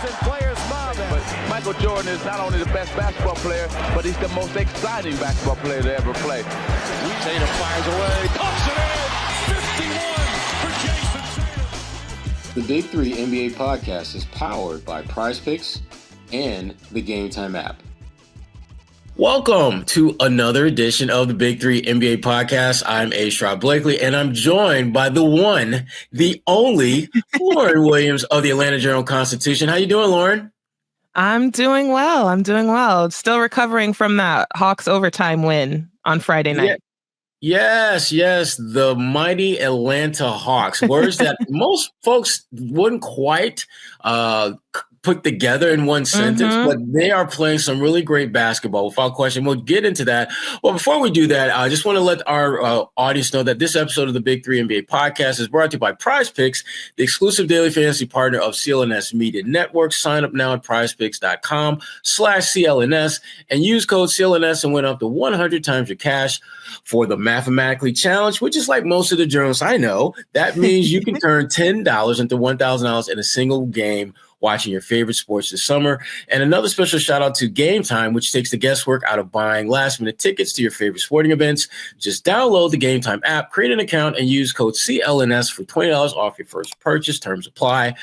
and players smiling. But Michael Jordan is not only the best basketball player, but he's the most exciting basketball player to ever play. Tatum fires away, pumps it in, 51 for Jason Tatum. The Big Three NBA podcast is powered by PrizePicks and the Game Time app. Welcome to another edition of the Big Three NBA podcast. I'm Sherrod Blakely, and I'm joined by the one, the only Lauren Williams of the Atlanta Journal-Constitution. How you doing, Lauren? I'm doing well. Still recovering from that Hawks overtime win on Friday night. Yes, the mighty Atlanta Hawks. Words that most folks wouldn't quite put together in one sentence, but they are playing some really great basketball without question. We'll get into that. Well, before we do that, I just want to let our audience know that this episode of the Big Three NBA podcast is brought to you by PrizePicks, the exclusive daily fantasy partner of CLNS Media Network. Sign up now at prizepicks.com/CLNS and use code CLNS and win up to 100 times your cash for the Mathematically Challenge, which is like most of the journals I know. That means you can turn $10 into $1,000 in a single game watching your favorite sports this summer. And another special shout out to Game Time, which takes the guesswork out of buying last minute tickets to your favorite sporting events. Just download the Game Time app, create an account, and use code CLNS for $20 off your first purchase. Terms apply.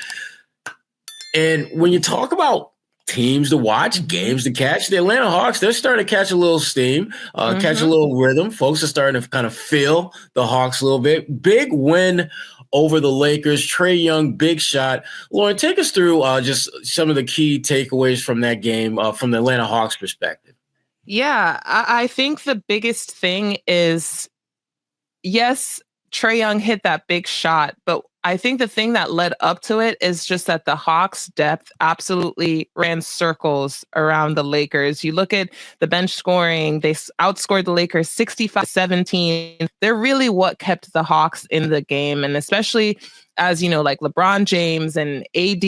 And when you talk about teams to watch, games to catch, the Atlanta Hawks, they're starting to catch a little steam, catch a little rhythm. Folks are starting to kind of feel the Hawks a little bit. Big win over the Lakers. Trey Young, big shot. Lauren, take us through just some of the key takeaways from that game from the Atlanta Hawks perspective. Yeah, I think the biggest thing is, yes, Trey Young hit that big shot, but I think the thing that led up to it is just that the Hawks' depth absolutely ran circles around the Lakers. You look at the bench scoring, they outscored the Lakers 65-17. They're really what kept the Hawks in the game. And especially as, you know, like LeBron James and AD,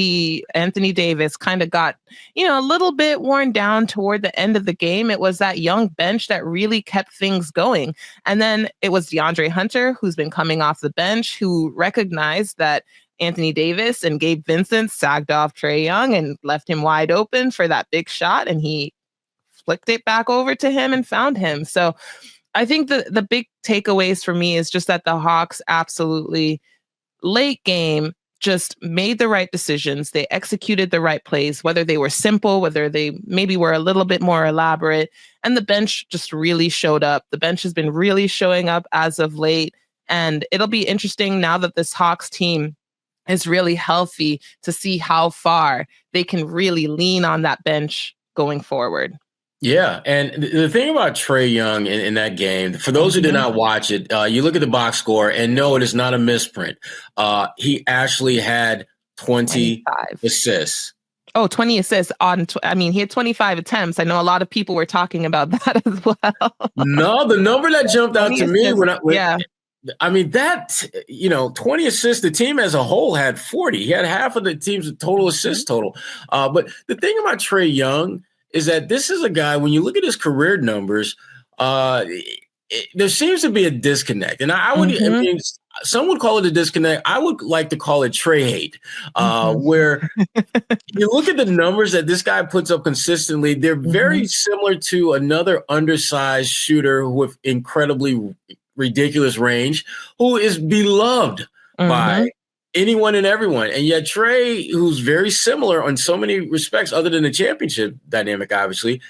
Anthony Davis kind of got, a little bit worn down toward the end of the game. It was that young bench that really kept things going. And then it was DeAndre Hunter, who's been coming off the bench, who recognized that Anthony Davis and Gabe Vincent sagged off Trey Young and left him wide open for that big shot. And he flicked it back over to him and found him. So I think the big takeaways for me is just that the Hawks absolutely late game just made the right decisions. They executed the right plays, whether they were simple, whether they maybe were a little bit more elaborate. And the bench just really showed up. The bench has been really showing up as of late. And it'll be interesting now that this Hawks team is really healthy to see how far they can really lean on that bench going forward. Yeah, and the thing about Trey Young in that game, for those who did not watch it, you look at the box score and no, it is not a misprint. He actually had 25 assists. Oh, 20 assists he had 25 attempts. I know a lot of people were talking about that as well. No, the number that jumped out to me assists, 20 assists, the team as a whole had 40. He had half of the team's total assist total. But the thing about Trey Young is that this is a guy, when you look at his career numbers, there seems to be a disconnect. And I would, some would call it a disconnect. I would like to call it Trey hate, where you look at the numbers that this guy puts up consistently. They're very similar to another undersized shooter with incredibly ridiculous range who is beloved by anyone and everyone. And yet Trey, who's very similar in so many respects, other than the championship dynamic, obviously,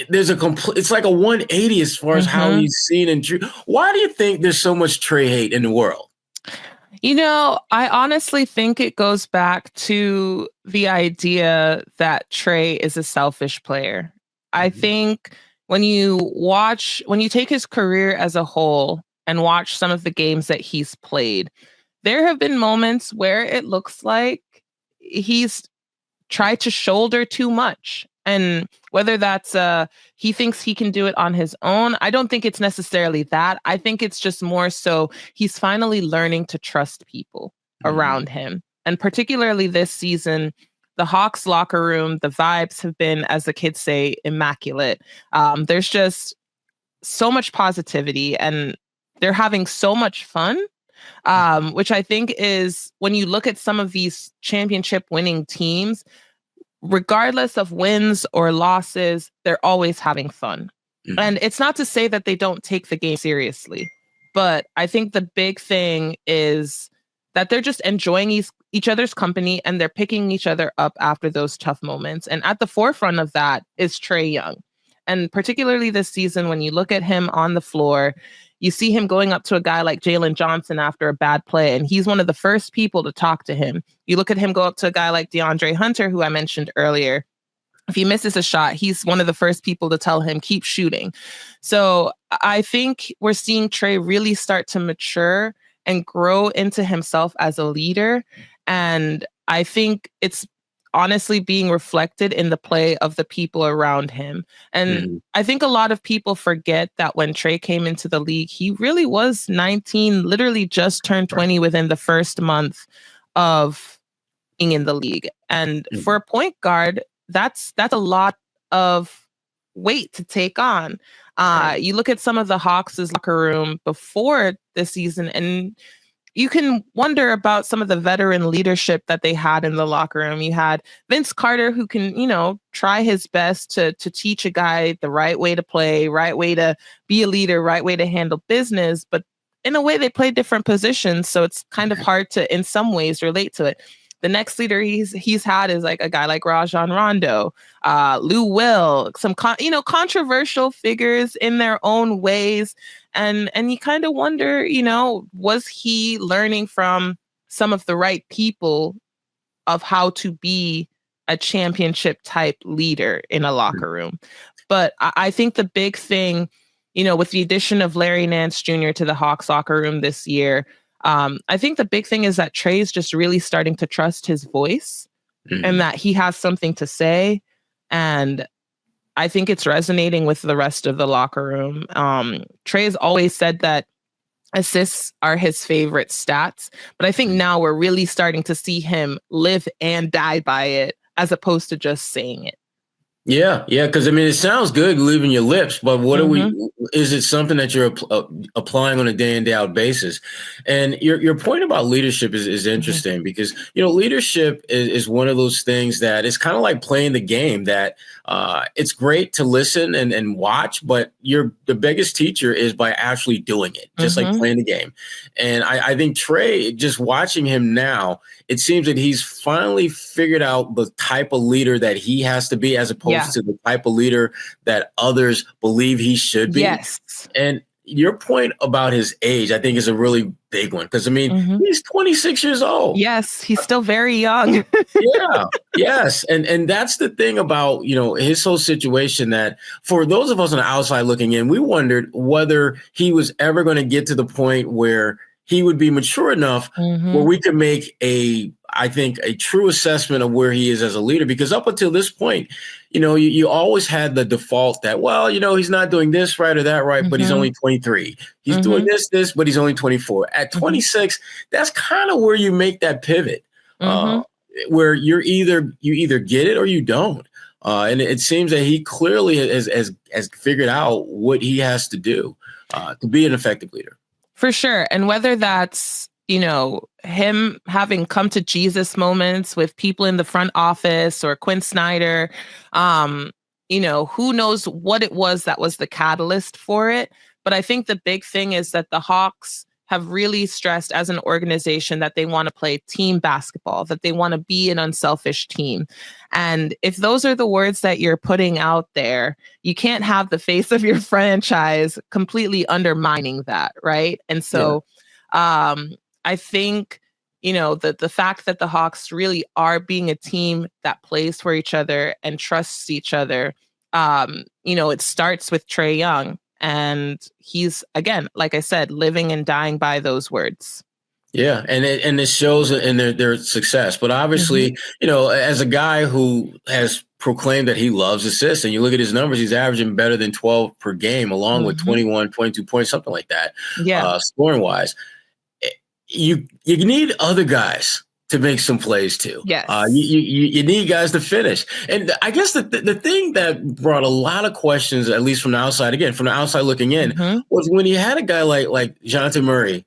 there's it's like a 180 as far as how he's seen and true. Why do you think there's so much Trey hate in the world? I honestly think it goes back to the idea that Trey is a selfish player. I think when you take his career as a whole and watch some of the games that he's played, there have been moments where it looks like he's tried to shoulder too much. And whether that's he thinks he can do it on his own, I don't think it's necessarily that. I think it's just more so he's finally learning to trust people around him. And particularly this season, the Hawks locker room, the vibes have been, as the kids say, immaculate. There's just so much positivity and they're having so much fun. Which I think is, when you look at some of these championship winning teams, regardless of wins or losses, they're always having fun. Mhm. And it's not to say that they don't take the game seriously, but I think the big thing is that they're just enjoying each other's company and they're picking each other up after those tough moments. And at the forefront of that is Trey Young. And particularly this season, when you look at him on the floor, you see him going up to a guy like Jalen Johnson after a bad play, and he's one of the first people to talk to him. You look at him go up to a guy like DeAndre Hunter, who I mentioned earlier. If he misses a shot, he's one of the first people to tell him, keep shooting. So I think we're seeing Trey really start to mature and grow into himself as a leader. And I think it's honestly being reflected in the play of the people around him. And I think a lot of people forget that when Trey came into the league, he really was 19, literally just turned 20 within the first month of being in the league. And for a point guard, that's a lot of weight to take on. You look at some of the Hawks' locker room before the season, and you can wonder about some of the veteran leadership that they had in the locker room. You had Vince Carter, who can, try his best to teach a guy the right way to play, right way to be a leader, right way to handle business. But in a way, they play different positions. So it's kind of hard to, in some ways, relate to it. The next leader he's had is like a guy like Rajon Rondo, Lou Will, some controversial figures in their own ways, and you kind of wonder, was he learning from some of the right people of how to be a championship type leader in a locker room? But I think the big thing, with the addition of Larry Nance Jr. to the Hawks locker room this year, I think the big thing is that Trey's just really starting to trust his voice and that he has something to say. And I think it's resonating with the rest of the locker room. Trey's always said that assists are his favorite stats, but I think now we're really starting to see him live and die by it as opposed to just saying it. Yeah. Because it sounds good leaving your lips, but what is it something that you're applying on a day in, day out basis? And your point about leadership is interesting because, leadership is one of those things that it's kind of like playing the game that it's great to listen and watch, but the biggest teacher is by actually doing it, just like playing the game. And I think Trey, just watching him now, it seems that he's finally figured out the type of leader that he has to be as opposed to the type of leader that others believe he should be. Yes. And your point about his age, I think, is a really big one because, he's 26 years old. Yes, he's still very young. Yes. And that's the thing about, his whole situation that for those of us on the outside looking in, we wondered whether he was ever going to get to the point where he would be mature enough where we could make a true assessment of where he is as a leader. Because up until this point, you always had the default that, he's not doing this right or that right, but he's only 23. He's doing this, but he's only 24. At 26, that's kind of where you make that pivot, where you either get it or you don't. And it seems that he clearly has figured out what he has to do to be an effective leader. For sure. And whether that's, him having come to Jesus moments with people in the front office or Quinn Snyder, who knows what it was that was the catalyst for it. But I think the big thing is that the Hawks have really stressed as an organization that they want to play team basketball, that they want to be an unselfish team. And if those are the words that you're putting out there, you can't have the face of your franchise completely undermining that, right? And so I think, the fact that the Hawks really are being a team that plays for each other and trusts each other, it starts with Trey Young. And he's, again, like I said, living and dying by those words. Yeah, and it shows in their success. But obviously, as a guy who has proclaimed that he loves assists, and you look at his numbers, he's averaging better than 12 per game, along with 21, 22 points, something like that, scoring wise. You need other guys to make some plays too. Yes. You need guys to finish. And I guess the thing that brought a lot of questions, at least from the outside, again, from the outside looking in, was when you had a guy like Jonathan Murray,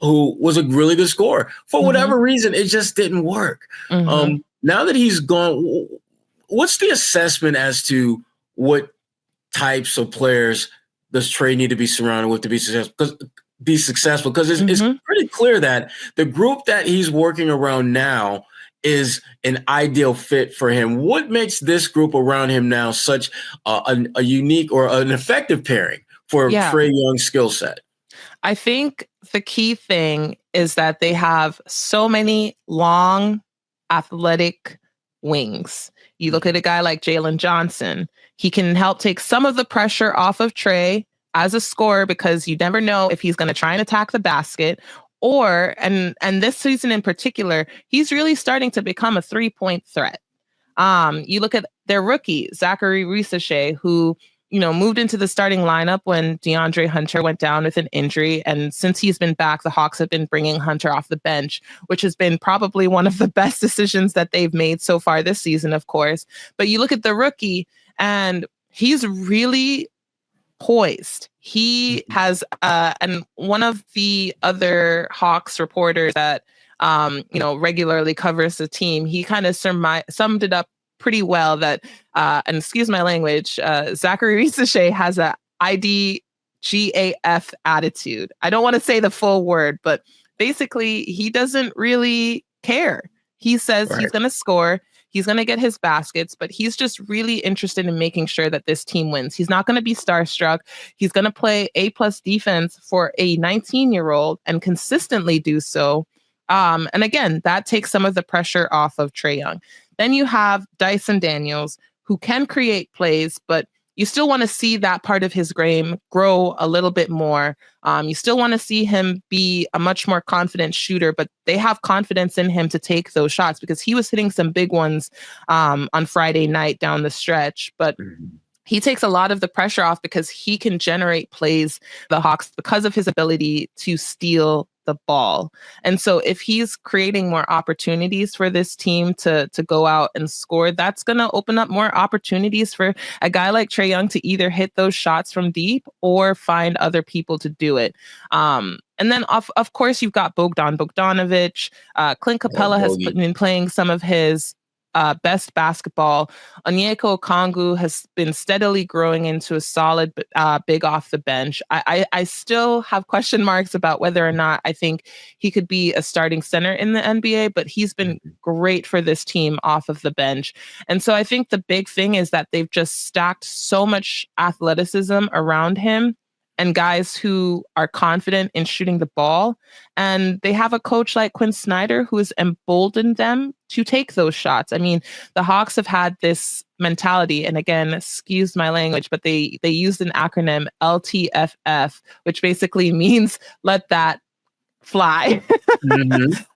who was a really good scorer. For whatever reason, it just didn't work. Now that he's gone, what's the assessment as to what types of players does Trey need to be surrounded with to be successful? Because it's pretty clear that the group that he's working around now is an ideal fit for him. What makes this group around him now such a unique or an effective pairing for Trey Young's skill set? I think the key thing is that they have so many long, athletic wings. You look at a guy like Jalen Johnson. He can help take some of the pressure off of Trey as a scorer because you never know if he's going to try and attack the basket or, and this season in particular, he's really starting to become a 3-point threat. You look at their rookie, Zachary Risachet, who moved into the starting lineup when DeAndre Hunter went down with an injury. And since he's been back, the Hawks have been bringing Hunter off the bench, which has been probably one of the best decisions that they've made so far this season, of course. But you look at the rookie and he's really poised. He has, and one of the other Hawks reporters that, regularly covers the team, he kind of summed it up pretty well that, and excuse my language, Zachary Risachet has a IDGAF attitude. I don't want to say the full word, but basically he doesn't really care. He says he's going to score. He's going to get his baskets, but he's just really interested in making sure that this team wins. He's not going to be starstruck. He's going to play A+ defense for a 19-year-old and consistently do so. And again, that takes some of the pressure off of Trey Young. Then you have Dyson Daniels, who can create plays, but you still want to see that part of his game grow a little bit more. You still want to see him be a much more confident shooter, but they have confidence in him to take those shots because he was hitting some big ones on Friday night down the stretch. But he takes a lot of the pressure off because he can generate plays, the Hawks, because of his ability to steal the ball. And so if he's creating more opportunities for this team to go out and score, that's going to open up more opportunities for a guy like Trey Young to either hit those shots from deep or find other people to do it. And then, of course, you've got Bogdan Bogdanovic. Clint Capella has been playing some of his best basketball. Onyeka Okongwu has been steadily growing into a solid big off the bench. I still have question marks about whether or not I think he could be a starting center in the NBA, but he's been great for this team off of the bench. And so I think the big thing is that they've just stacked so much athleticism around him and guys who are confident in shooting the ball. And they have a coach like Quinn Snyder who has emboldened them to take those shots. I mean, the Hawks have had this mentality, and again, excuse my language, but they used an acronym LTFF, which basically means let that fly.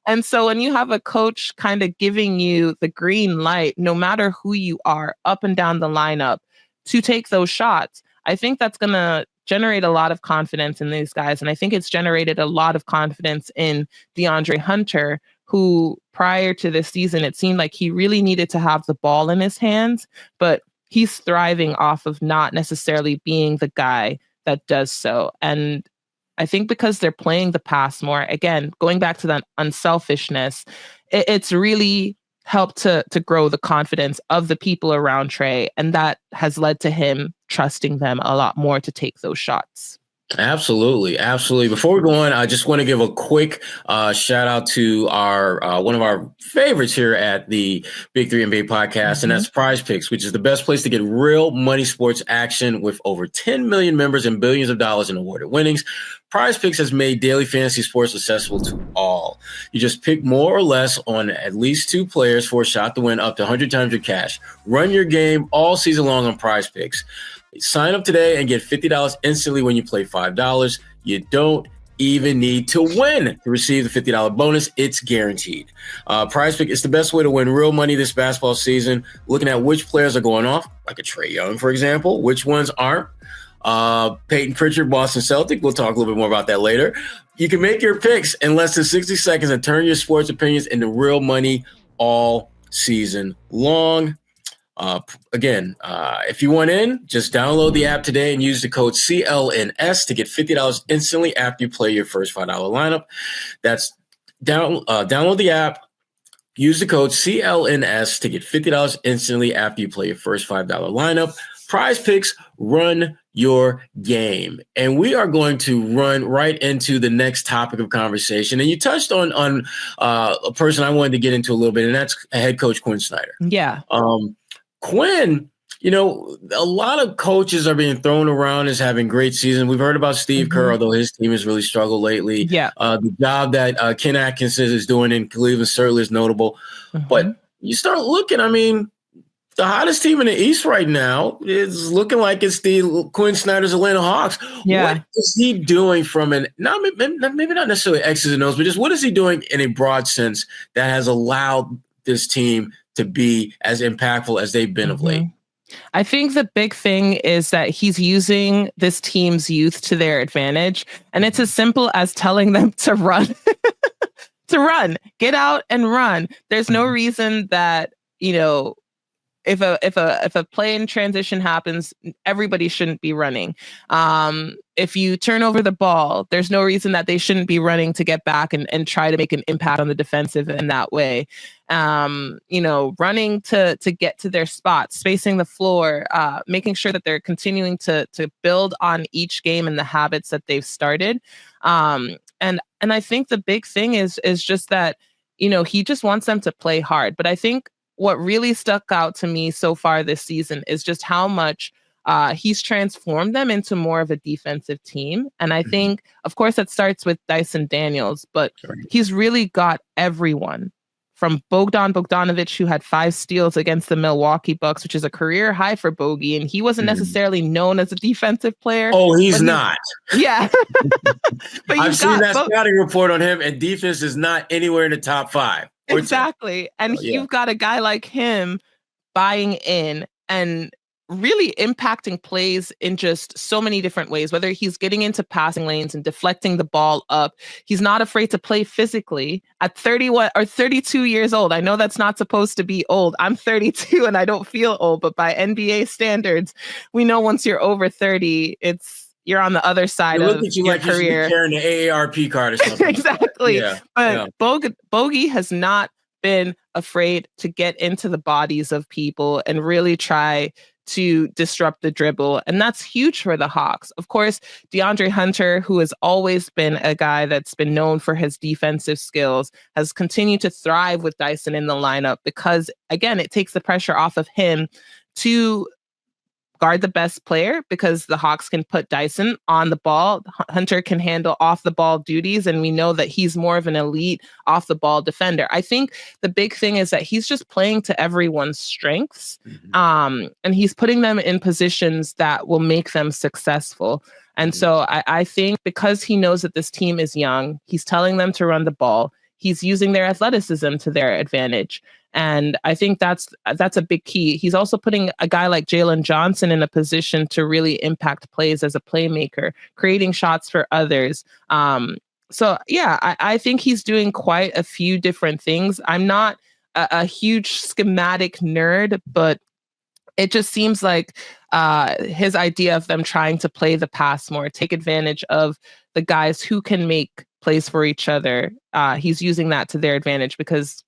And so when you have a coach kind of giving you the green light, no matter who you are, up and down the lineup, to take those shots, I think that's going to generate a lot of confidence in these guys. And I think it's generated a lot of confidence in DeAndre Hunter, who prior to this season, it seemed like he really needed to have the ball in his hands, but he's thriving off of not necessarily being the guy that does so. And I think because they're playing the pass more, again, going back to that unselfishness, it's really helped to grow the confidence of the people around Trey. And that has led to him trusting them a lot more to take those shots. Absolutely. Absolutely. Before we go on, I just want to give a quick shout out to our one of our favorites here at the Big 3 NBA podcast, and that's Prize Picks, which is the best place to get real money sports action with over 10 million members and billions of dollars in awarded winnings. Prize Picks has made daily fantasy sports accessible to all. You just pick more or less on at least two players for a shot to win up to 100 times your cash. Run your game all season long on Prize Picks. Sign up today and get $50 instantly when you play $5. You don't even need to win to receive the $50 bonus. It's guaranteed. Prize Pick is the best way to win real money this basketball season. Looking at which players are going off, like a Trey Young, for example, which ones aren't. Peyton Pritchard, Boston Celtic. We'll talk a little bit more about that later. You can make your picks in less than 60 seconds and turn your sports opinions into real money all season long. If you want in, just download the app today and use the code CLNS to get $50 instantly after you play your first $5 lineup. That's download the app, Use the code CLNS to get $50 instantly after you play your first $5 lineup. Prize Picks, run your game. And we are going to run right into the next topic of conversation. And you touched on a person I wanted to get into a little bit, and that's head coach Quinn Snyder. Yeah. Quinn, you know, a lot of coaches are being thrown around as having great seasons. We've heard about Steve Kerr, although his team has really struggled lately. Yeah. The job that Ken Atkinson is doing in Cleveland certainly is notable. But you start looking, I mean, the hottest team in the East right now is looking like it's the Quinn Snyder's Atlanta Hawks. Yeah. What is he doing from maybe not necessarily X's and O's, but just what is he doing in a broad sense that has allowed this team to be as impactful as they've been of late? I think the big thing is that he's using this team's youth to their advantage. And it's as simple as telling them to run, get out and run. There's no reason that, you know, if a play in transition happens, everybody shouldn't be running. If you turn over the ball, there's no reason that they shouldn't be running to get back and try to make an impact on the defensive in that way. You know, running to get to their spot, spacing the floor, making sure that they're continuing to build on each game and the habits that they've started. And I think the big thing is just that, you know, he just wants them to play hard. But I think what really stuck out to me so far this season is just how much he's transformed them into more of a defensive team. And I think, of course, that starts with Dyson Daniels, but he's really got everyone from Bogdan Bogdanovic, who had 5 steals against the Milwaukee Bucks, which is a career high for Bogey. And he wasn't necessarily known as a defensive player. Oh, he's not. Yeah. But I've seen that scouting report on him, and defense is not anywhere in the top 5. Exactly. And you've got a guy like him buying in and really impacting plays in just so many different ways, whether he's getting into passing lanes and deflecting the ball up. He's not afraid to play physically at 31 or 32 years old. I know that's not supposed to be old. I'm 32 and I don't feel old, but by NBA standards, we know once you're over 30, you're on the other side of your like career. You carrying the AARP card or something. Exactly. Yeah. But Bogey has not been afraid to get into the bodies of people and really try to disrupt the dribble. And that's huge for the Hawks. Of course, DeAndre Hunter, who has always been a guy that's been known for his defensive skills, has continued to thrive with Dyson in the lineup because, again, it takes the pressure off of him to guard the best player because the Hawks can put Dyson on the ball. Hunter can handle off the ball duties. And we know that he's more of an elite off the ball defender. I think the big thing is that he's just playing to everyone's strengths. And he's putting them in positions that will make them successful. And so I think because he knows that this team is young, he's telling them to run the ball. He's using their athleticism to their advantage. And I think that's a big key. He's also putting a guy like Jalen Johnson in a position to really impact plays as a playmaker, creating shots for others. So, yeah, I think he's doing quite a few different things. I'm not a huge schematic nerd, but it just seems like his idea of them trying to play the pass more, take advantage of the guys who can make plays for each other. He's using that to their advantage because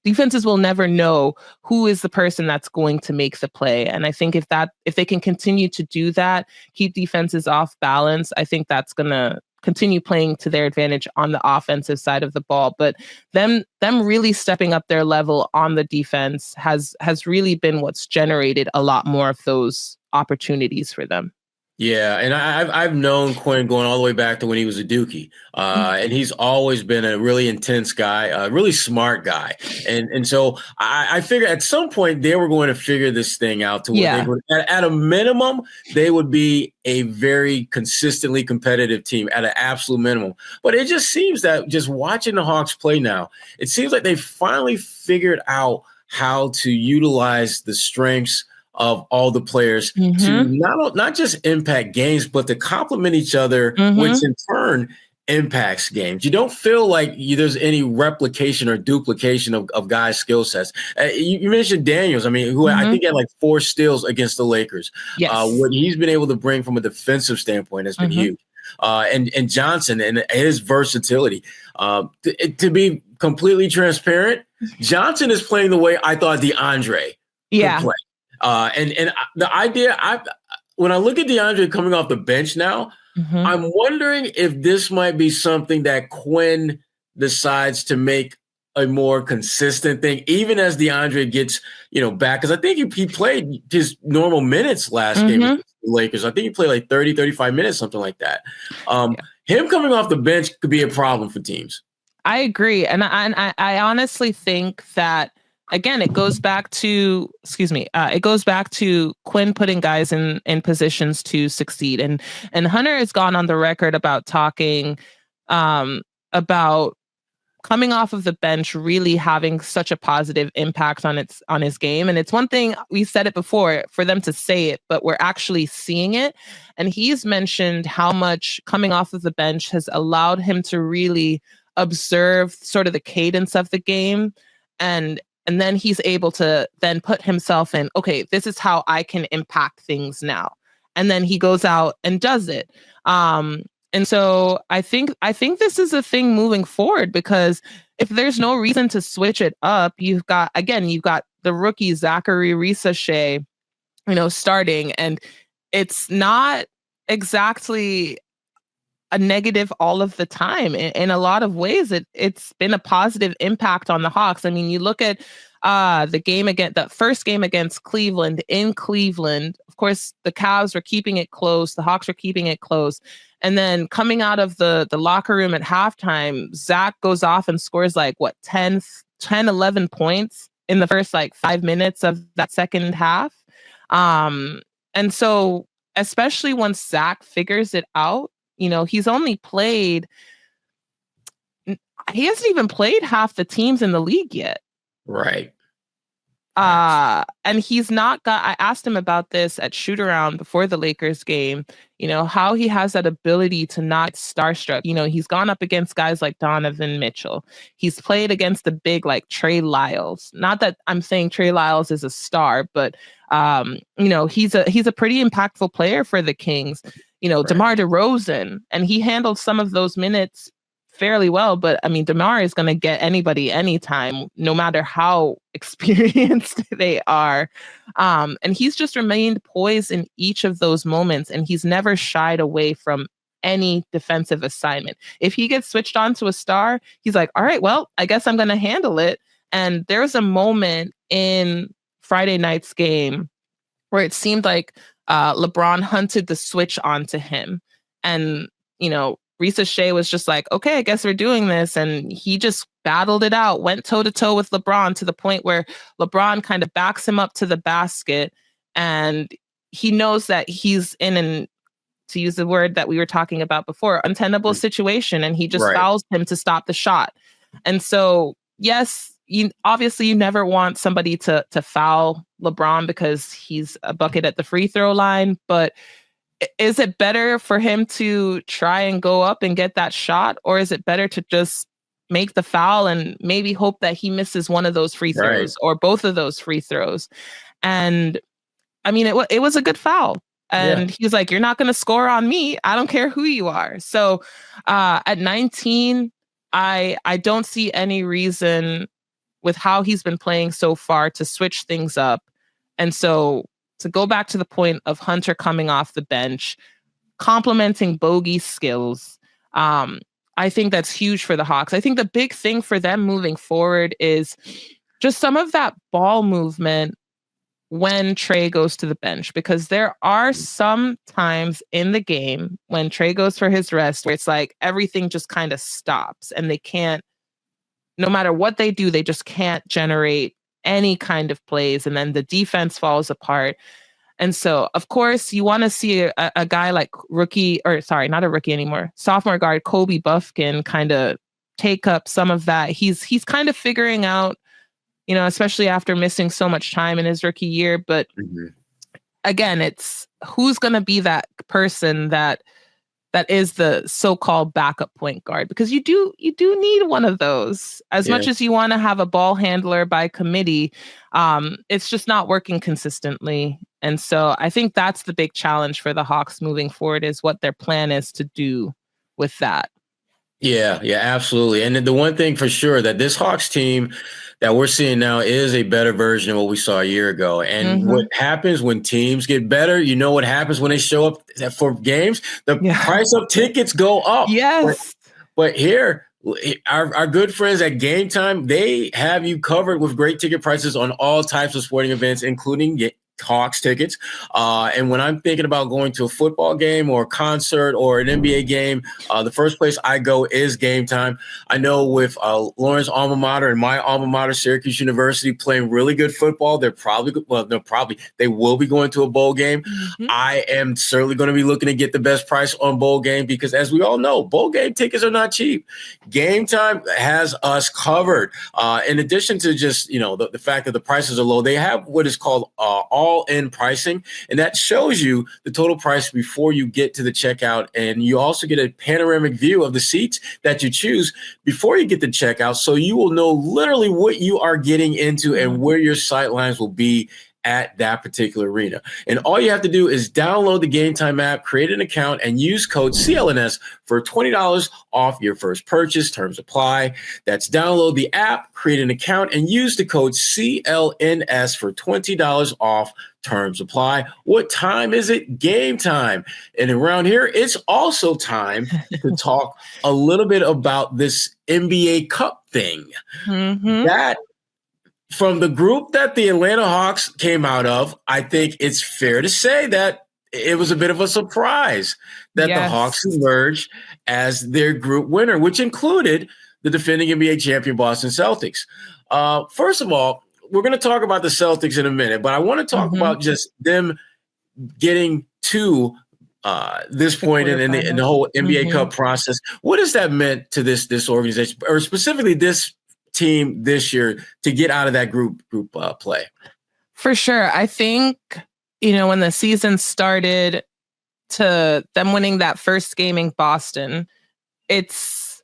defenses will never know who is the person that's going to make the play. And I think if they can continue to do that, keep defenses off balance, I think that's going to continue playing to their advantage on the offensive side of the ball. But them really stepping up their level on the defense has really been what's generated a lot more of those opportunities for them. Yeah, and I've known Quinn going all the way back to when he was a Dookie, and he's always been a really intense guy, a really smart guy, and so I figured at some point they were going to figure this thing out to where they would, at a minimum, they would be a very consistently competitive team at an absolute minimum. But it just seems that just watching the Hawks play now, it seems like they finally figured out how to utilize the strengths of all the players to not just impact games, but to complement each other, which in turn impacts games. You don't feel like there's any replication or duplication of guys' skill sets. You mentioned Daniels, I mean, who I think had like 4 steals against the Lakers. Yes. What he's been able to bring from a defensive standpoint has been huge. And Johnson and his versatility. To be completely transparent, Johnson is playing the way I thought DeAndre could play. And the idea, when I look at DeAndre coming off the bench now, I'm wondering if this might be something that Quinn decides to make a more consistent thing, even as DeAndre gets, back. Because I think he played his normal minutes last game with the Lakers. I think he played like 30, 35 minutes, something like that. Him coming off the bench could be a problem for teams. I agree. And I honestly think that, again, it goes back to Quinn putting guys in positions to succeed. And Hunter has gone on the record about talking about coming off of the bench really having such a positive impact on his game. And it's one thing, we said it before, for them to say it, but we're actually seeing it. And he's mentioned how much coming off of the bench has allowed him to really observe sort of the cadence of the game. And then he's able to then put himself in, okay, this is how I can impact things now. And then he goes out and does it. And so I think this is a thing moving forward, because if there's no reason to switch it up, you've got the rookie Zachary Risachet, starting, and it's not exactly a negative all of the time. In a lot of ways, it's been a positive impact on the Hawks. I mean, you look at the first game against Cleveland in Cleveland. Of course, the Cavs were keeping it close. The Hawks were keeping it close. And then coming out of the locker room at halftime, Zach goes off and scores 10, 11 points in the first 5 minutes of that second half. And so especially once Zach figures it out, he hasn't even played half the teams in the league yet. Right. And he's not I asked him about this at shoot around before the Lakers game, how he has that ability to not starstruck. He's gone up against guys like Donovan Mitchell. He's played against the big like Trey Lyles. Not that I'm saying Trey Lyles is a star, but he's a pretty impactful player for the Kings. Right. DeMar DeRozan, and he handled some of those minutes fairly well, but I mean, DeMar is going to get anybody anytime, no matter how experienced they are. And he's just remained poised in each of those moments, and he's never shied away from any defensive assignment. If he gets switched on to a star, he's like, all right, well, I guess I'm going to handle it. And there's a moment in Friday night's game where it seemed like LeBron hunted the switch onto him. And, Risachet was just like, okay, I guess we're doing this. And he just battled it out, went toe to toe with LeBron to the point where LeBron kind of backs him up to the basket. And he knows that he's in to use the word that we were talking about before, untenable situation. And he just fouls him to stop the shot. And so, yes, you never want somebody to foul LeBron because he's a bucket at the free throw line. But is it better for him to try and go up and get that shot? Or is it better to just make the foul and maybe hope that he misses one of those free throws or both of those free throws? And I mean, it was a good foul. And he's like, you're not going to score on me. I don't care who you are. So at 19, I don't see any reason with how he's been playing so far to switch things up. And so to go back to the point of Hunter coming off the bench, complementing Bogey's skills, I think that's huge for the Hawks. I think the big thing for them moving forward is just some of that ball movement when Trey goes to the bench, because there are some times in the game when Trey goes for his rest where it's like everything just kind of stops and they can't, no matter what they do, they just can't generate any kind of plays, and then the defense falls apart. And so, of course, you want to see a guy like not a rookie anymore, sophomore guard Kobe Buffkin kind of take up some of that. He's kind of figuring out, especially after missing so much time in his rookie year. But again, it's who's going to be that person that is the so-called backup point guard, because you do need one of those as much as you want to have a ball handler by committee. It's just not working consistently. And so I think that's the big challenge for the Hawks moving forward, is what their plan is to do with that. Yeah, absolutely. And the one thing for sure that this Hawks team that we're seeing now is a better version of what we saw a year ago. And what happens when teams get better, you know what happens when they show up for games? The price of tickets go up. Yes. But here, our good friends at Game Time, they have you covered with great ticket prices on all types of sporting events, including Hawks tickets. And when I'm thinking about going to a football game or a concert or an NBA game, the first place I go is Game Time. I know with Lauren's alma mater and my alma mater, Syracuse University, playing really good football, they will be going to a bowl game. I am certainly going to be looking to get the best price on bowl game because, as we all know, bowl game tickets are not cheap. Game Time has us covered. In addition to just, the fact that the prices are low, they have what is called all-in pricing, and that shows you the total price before you get to the checkout, and you also get a panoramic view of the seats that you choose before you get to checkout, so you will know literally what you are getting into and where your sight lines will be at that particular arena. And all you have to do is download the Game Time app, create an account, and use code CLNS for $20 off your first purchase. Terms apply. That's download the app, create an account, and use the code CLNS for $20 off. Terms apply. What time is it? Game time. And around here, it's also time to talk a little bit about this NBA Cup thing. That from the group that the Atlanta Hawks came out of, I think it's fair to say that it was a bit of a surprise that the Hawks emerged as their group winner, which included the defending NBA champion Boston Celtics. First of all, we're going to talk about the Celtics in a minute, but I want to talk about just them getting to this point in the whole NBA Cup process. What has that meant to this organization, or specifically this team this year, to get out of that group play? For sure. I think, when the season started, to them winning that first game in Boston, it's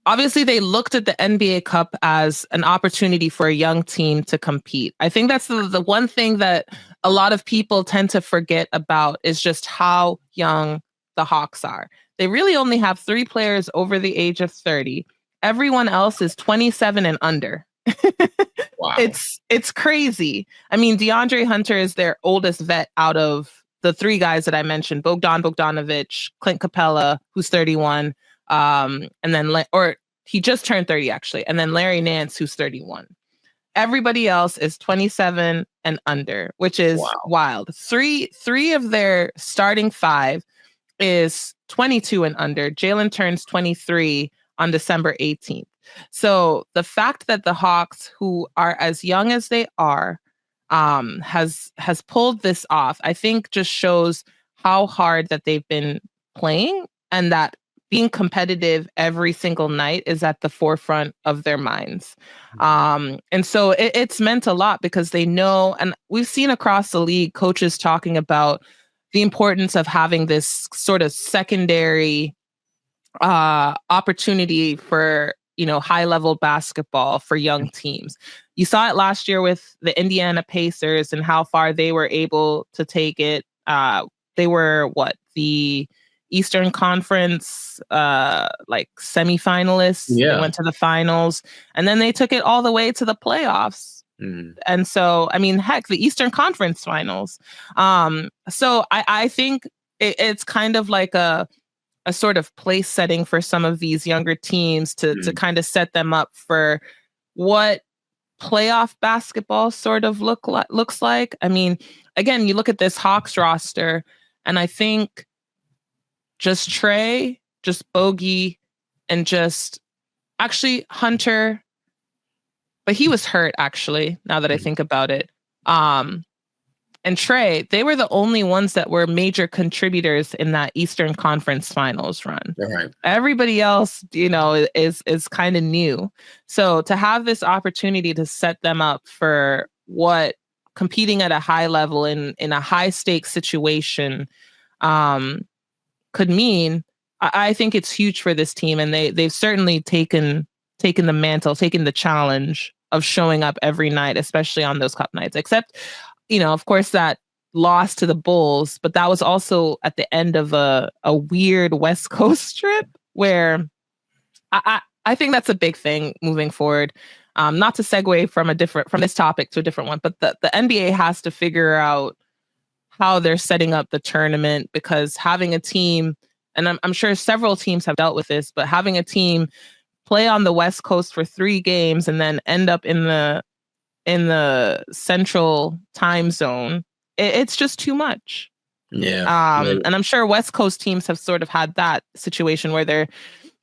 obviously they looked at the NBA Cup as an opportunity for a young team to compete. I think that's the one thing that a lot of people tend to forget about is just how young the Hawks are. They really only have 3 players over the age of 30. Everyone else is 27 and under. Wow. It's crazy. I mean, DeAndre Hunter is their oldest vet out of the 3 guys that I mentioned: Bogdanovic, Clint Capella, who's 31, and then he just turned 30 actually, and then Larry Nance, who's 31. Everybody else is 27 and under, which is wild. Three of their starting 5 is 22 and under. Jalen turns 23 on December 18th. So the fact that the Hawks, who are as young as they are, has pulled this off, I think just shows how hard that they've been playing, and that being competitive every single night is at the forefront of their minds. And so it's meant a lot because they know, and we've seen across the league coaches talking about the importance of having this sort of secondary opportunity for, high level basketball for young teams. You saw it last year with the Indiana Pacers and how far they were able to take it. They were the Eastern Conference semifinalists. Yeah. They went to the finals, and then they took it all the way to the playoffs. And so, I mean, heck, the Eastern Conference finals. So I think it's kind of like a sort of place setting for some of these younger teams to kind of set them up for what playoff basketball sort of looks like. I mean, again, you look at this Hawks roster, and I think just Trey, just Bogey, and just actually Hunter, but he was hurt actually, now that I think about it. And Trey, they were the only ones that were major contributors in that Eastern Conference Finals run. Right. Everybody else, is kind of new. So to have this opportunity to set them up for what competing at a high level in a high stakes situation could mean, I think it's huge for this team, and they've certainly taken the mantle, taken the challenge of showing up every night, especially on those cup nights. Except, of course, that loss to the Bulls, but that was also at the end of a weird West Coast trip where I think that's a big thing moving forward. Not to segue from this topic to a different one, but the NBA has to figure out how they're setting up the tournament, because having a team, and I'm sure several teams have dealt with this, but having a team play on the West Coast for 3 games and then end up in the central time zone, it's just too much. Yeah. And I'm sure West Coast teams have sort of had that situation where they're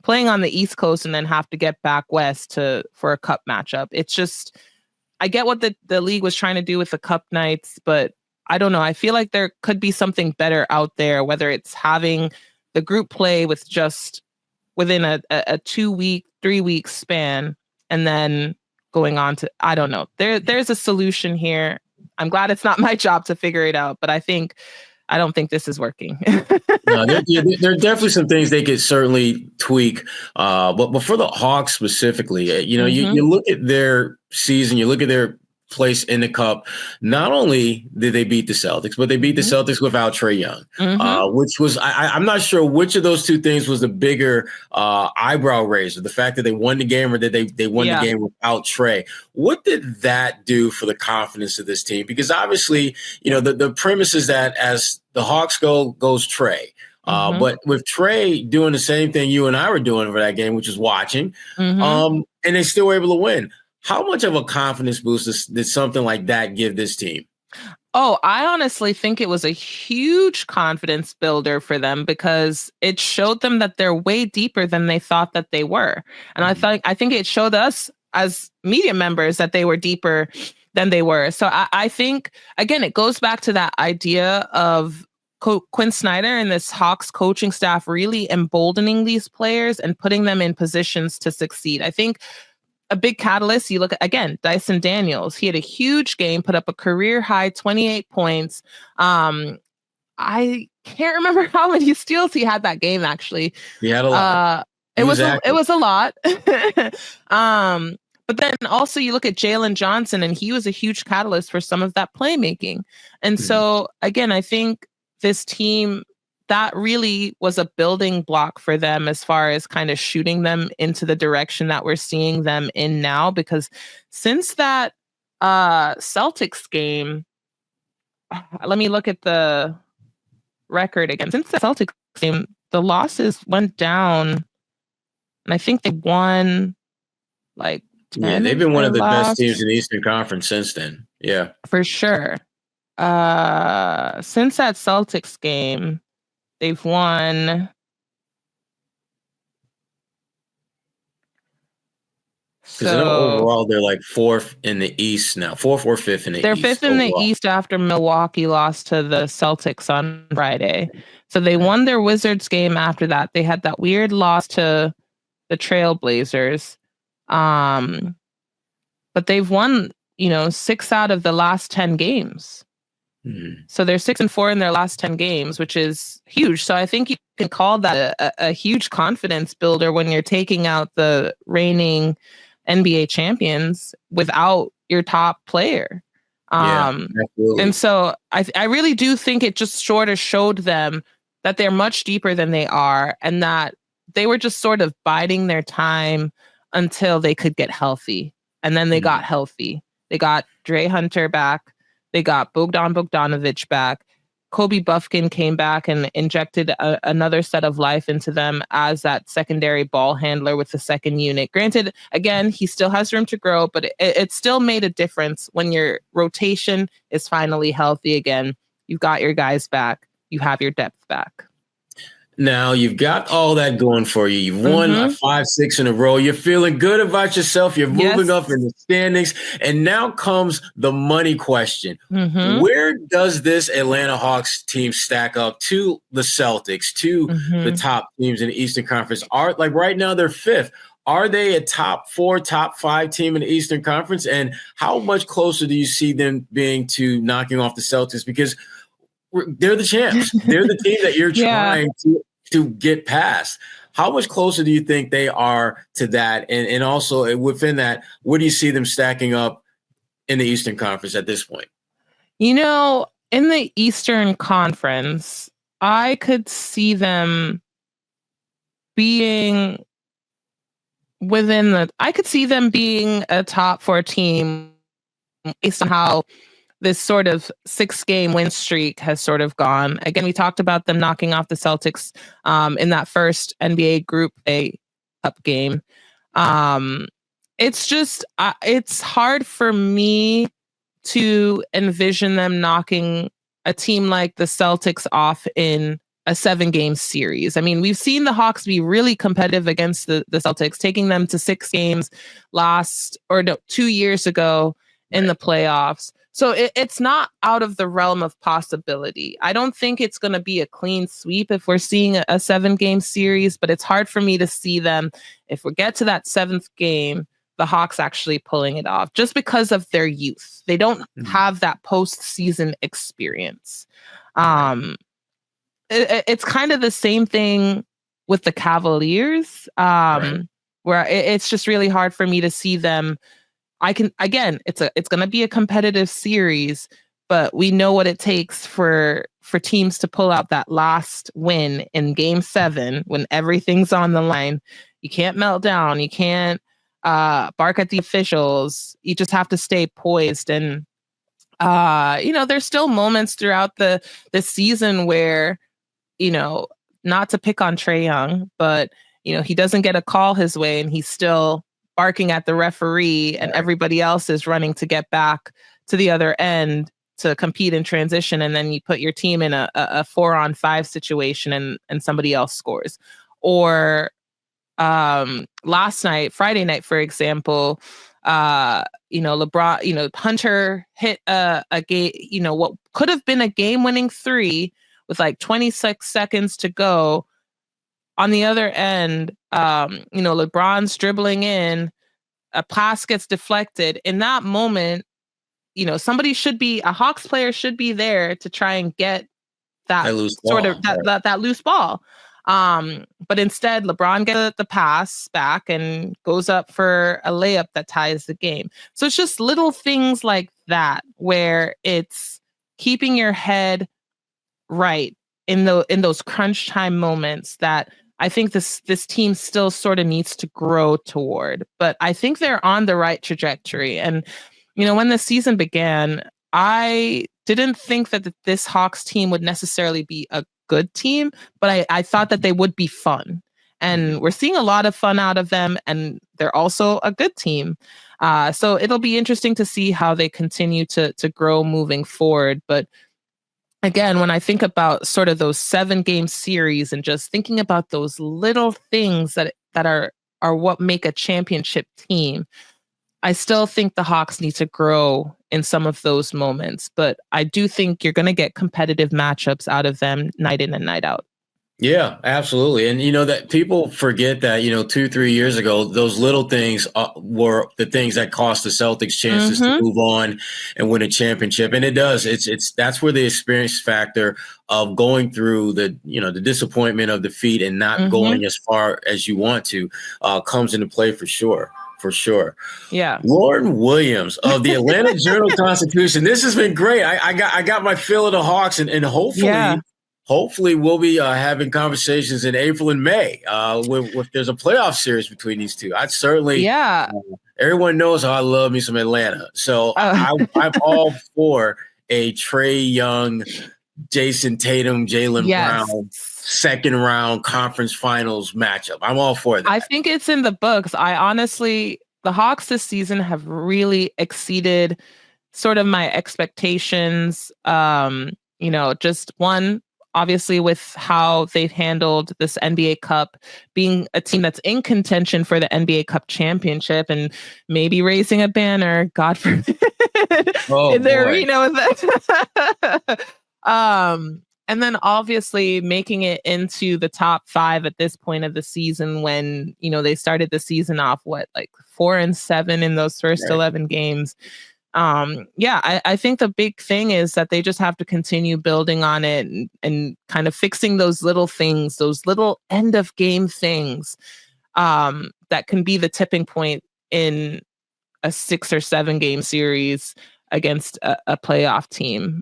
playing on the East Coast and then have to get back west for a cup matchup. It's just, I get what the league was trying to do with the cup nights, but I don't know. I feel like there could be something better out there, whether it's having the group play with just within a 2-week, 3-week span, and then going on to, I don't know. There's a solution here. I'm glad it's not my job to figure it out, but I don't think this is working. No, there are definitely some things they could certainly tweak. But for the Hawks specifically, you look at their season, you look at their place in the cup. Not only did they beat the Celtics, but they beat the Celtics without Trey Young, which was, I'm not sure which of those two things was the bigger eyebrow raiser, the fact that they won the game or that they won the game without Trey. What did that do for the confidence of this team? Because obviously, the premise is that as the Hawks goes Trey. But with Trey doing the same thing you and I were doing for that game, which is watching, and they still were able to win. How much of a confidence boost did something like that give this team? Oh, I honestly think it was a huge confidence builder for them, because it showed them that they're way deeper than they thought that they were. And I think it showed us as media members that they were deeper than they were. So I think, again, it goes back to that idea of Quinn Snyder and this Hawks coaching staff really emboldening these players and putting them in positions to succeed. I think a big catalyst, you look at, again, Dyson Daniels. He had a huge game, put up a career high 28 points. I can't remember how many steals he had that game, actually. He had a lot. It was a lot. But then also you look at Jalen Johnson, and he was a huge catalyst for some of that playmaking. And so, again, I think this team, that really was a building block for them as far as kind of shooting them into the direction that we're seeing them in now. Because since that Celtics game, let me look at the record again. Since the Celtics game, the losses went down, and I think they won like 10. Yeah, they've been one of the best teams in the Eastern Conference since then. Yeah, for sure. Since that Celtics game, they've won. Because overall, they're like 4th in the East now, 4th or 5th in the East. They're 5th in the East after Milwaukee lost to the Celtics on Friday. So they won their Wizards game after that. They had that weird loss to the Trailblazers. But they've won, 6 out of the last 10 games. So they're 6-4 in their last 10 games, which is huge. So I think you can call that a huge confidence builder when you're taking out the reigning NBA champions without your top player. And so I really do think it just sort of showed them that they're much deeper than they are, and that they were just sort of biding their time until they could get healthy. And then they got healthy. They got Dre Hunter back. They got Bogdan Bogdanovic back. Kobe Buffkin came back and injected another set of life into them as that secondary ball handler with the second unit. Granted, again, he still has room to grow, but it still made a difference when your rotation is finally healthy again. You've got your guys back. You have your depth back. Now you've got all that going for you. You've won 5-6 in a row. You're feeling good about yourself. You're moving up in the standings. And now comes the money question. Where does this Atlanta Hawks team stack up to the Celtics, to the top teams in the Eastern Conference? Right now they're 5th. Are they a top 4, top 5 team in the Eastern Conference? And how much closer do you see them being to knocking off the Celtics? Because they're the champs. They're the team that you're trying to get past. How much closer do you think they are to that? And also within that, where do you see them stacking up in the Eastern Conference at this point? In the Eastern Conference, I could see them being I could see them being a top 4 team based on how this sort of 6-game win streak has sort of gone. Again, we talked about them knocking off the Celtics in that first NBA Group A Cup game. It's just, it's hard for me to envision them knocking a team like the Celtics off in a 7-game series. I mean, we've seen the Hawks be really competitive against the Celtics, taking them to 6 games 2 years ago in the playoffs. So it's not out of the realm of possibility. I don't think it's going to be a clean sweep if we're seeing a 7-game series, but it's hard for me to see them, if we get to that 7th game, the Hawks actually pulling it off just because of their youth. They don't have that postseason experience. It's kind of the same thing with the Cavaliers, where it's just really hard for me to see them. It's going to be a competitive series, but we know what it takes for teams to pull out that last win in Game 7 when everything's on the line. You can't melt down. You can't bark at the officials. You just have to stay poised. And there's still moments throughout the season where, not to pick on Trey Young, but he doesn't get a call his way, and he's still barking at the referee, and everybody else is running to get back to the other end to compete in transition. And then you put your team in a 4-on-5 situation and somebody else scores. Or last night, Friday night, for example, LeBron, Hunter hit a game, what could have been a game-winning 3 with like 26 seconds to go. On the other end, LeBron's dribbling in, a pass gets deflected. In that moment, a Hawks player should be there to try and get that loose ball. But instead, LeBron gets the pass back and goes up for a layup that ties the game. So it's just little things like that where it's keeping your head right in those crunch time moments that I think this team still sort of needs to grow toward. But I think they're on the right trajectory. And, when the season began, I didn't think that this Hawks team would necessarily be a good team, but I thought that they would be fun. And we're seeing a lot of fun out of them, and they're also a good team. So it'll be interesting to see how they continue to grow moving forward. But again, when I think about sort of those 7-game series and just thinking about those little things that are what make a championship team, I still think the Hawks need to grow in some of those moments. But I do think you're going to get competitive matchups out of them night in and night out. Yeah, absolutely. And, that people forget that, 2-3 years ago, those little things were the things that cost the Celtics chances to move on and win a championship. And it does. That's where the experience factor of going through the disappointment of defeat and not going as far as you want to comes into play for sure. For sure. Yeah. Lauren Williams of the Atlanta Journal-Constitution. This has been great. I got my fill of the Hawks, and hopefully. Yeah. Hopefully, we'll be having conversations in April and May if there's a playoff series between these two. I'd certainly, everyone knows how I love me some Atlanta. So I'm all for a Trey Young, Jason Tatum, Jaylen Brown, 2nd round conference finals matchup. I'm all for that. I think it's in the books. The Hawks this season have really exceeded sort of my expectations. Just one, obviously, with how they've handled this NBA Cup, being a team that's in contention for the NBA Cup championship and maybe raising a banner, God forbid, in the arena with that. And then obviously making it into the top 5 at this point of the season when, they started the season off, 4-7 in those first 11 games. I think the big thing is that they just have to continue building on it and kind of fixing those little things, those little end of game things that can be the tipping point in a 6 or 7 game series against a playoff team.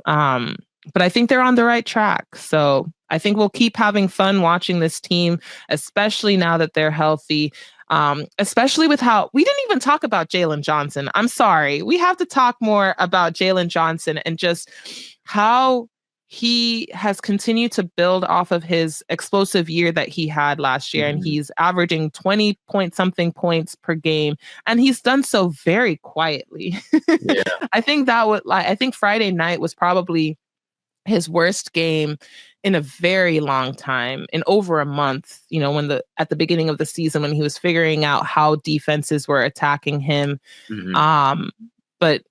But I think they're on the right track. So I think we'll keep having fun watching this team, especially now that they're healthy. Especially with how we didn't even talk about Jalen Johnson. I'm sorry. We have to talk more about Jalen Johnson and just how he has continued to build off of his explosive year that he had last year. And he's averaging 20 point something points per game. And he's done so very quietly. Yeah. I think Friday night was probably his worst game in a very long time, in over a month, at the beginning of the season when he was figuring out how defenses were attacking him. But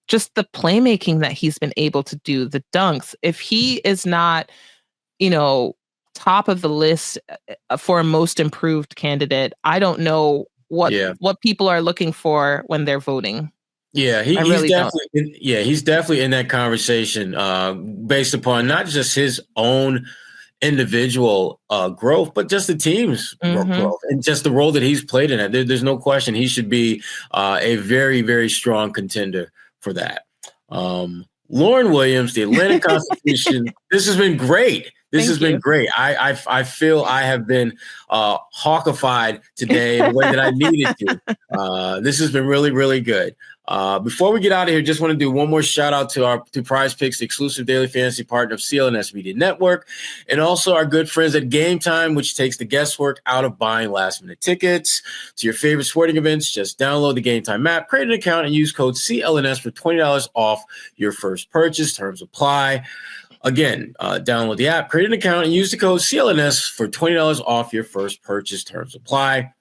just the playmaking that he's been able to do, the dunks, if he is not, top of the list for a most improved candidate, I don't know what people are looking for when they're voting. Yeah, he's definitely in that conversation based upon not just his own individual growth, but just the team's growth and just the role that he's played in it. There's no question he should be a very, very strong contender for that. Lauren Williams, the Atlanta Constitution. This has been great. This has been great. I feel I have been hawkified today in the way that I needed to. This has been really, really good. Before we get out of here, just want to do one more shout out to Prize Picks, the exclusive daily fantasy partner of CLNS Media Network, and also our good friends at Game Time, which takes the guesswork out of buying last minute tickets to your favorite sporting events. Just download the Game Time app, create an account, and use code CLNS for $20 off your first purchase. Terms apply. Again, download the app, create an account, and use the code CLNS for $20 off your first purchase. Terms apply.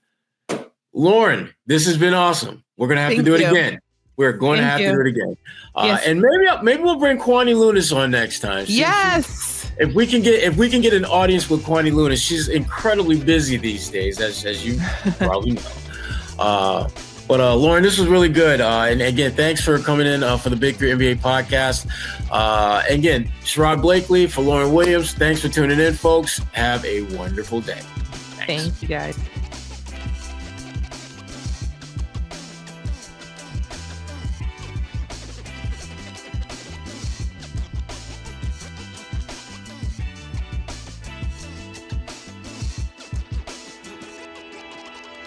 Lauren, this has been awesome. We're going to have to do it again. We're going to have to do it again. And maybe we'll bring Kwani Lunis on next time. If we can get an audience with Kwani Lunis, she's incredibly busy these days, as you probably know. But Lauren, this was really good. And again, thanks for coming in for the Big Three NBA podcast. Again, Sherrod Blakely for Lauren Williams. Thanks for tuning in, folks. Have a wonderful day. Thanks. Thank you, guys.